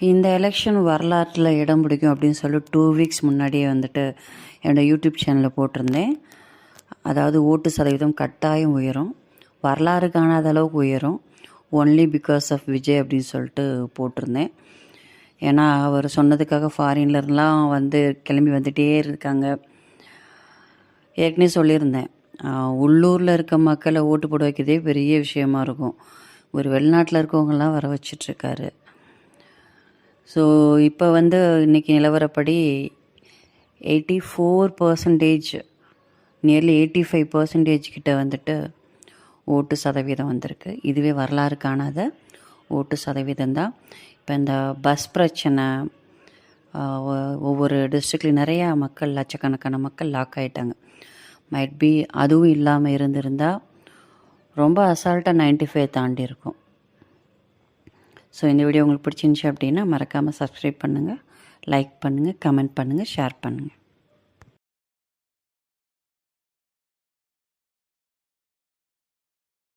இந்த எலெக்ஷன் வரலாற்றில் இடம் பிடிக்கும் அப்படின்னு சொல்லி 2 வீக்ஸ் முன்னாடியே வந்துட்டு என்னோடய யூடியூப் சேனலில் போட்டிருந்தேன். அதாவது ஓட்டு சதவீதம் கட்டாயம் உயரும், வரலாறு காணாத அளவுக்கு உயரும், ஒன்லி பிகாஸ் ஆஃப் விஜய் அப்படின்னு சொல்லிட்டு போட்டிருந்தேன். ஏன்னா அவர் சொன்னதுக்காக ஃபாரின்லலாம் வந்து கிளம்பி வந்துகிட்டே இருக்காங்க. ஏற்கனவே சொல்லியிருந்தேன், உள்ளூரில் இருக்க மக்களை ஓட்டு போட வைக்கிறதே பெரிய விஷயமா இருக்கும். ஒரு வெளிநாட்டில் இருக்கவங்களாம் வர வச்சிட்ருக்காரு. ஸோ இப்போ வந்து இன்றைக்கி நிலவரப்படி 84%, நியர்லி 85% கிட்ட வந்துட்டு ஓட்டு சதவீதம் வந்திருக்கு. இதுவே வரலாறு காணாத ஓட்டு சதவீதம் தான். இப்போ இந்த பஸ் பிரச்சனை, ஒவ்வொரு டிஸ்ட்ரிக்ட்லேயும் நிறையா மக்கள், லட்சக்கணக்கான மக்கள் லாக் ஆகிட்டாங்க. மைட் பி அதுவும் இல்லாமல் இருந்திருந்தால் ரொம்ப அசால்ட்டாக 95 தாண்டி இருக்கும். ஸோ இந்த வீடியோ உங்களுக்கு பிடிச்சிருந்துச்சி அப்படின்னா மறக்காமல் சப்ஸ்கிரைப் பண்ணுங்கள், லைக் பண்ணுங்கள், கமெண்ட் பண்ணுங்கள், ஷேர் பண்ணுங்கள்.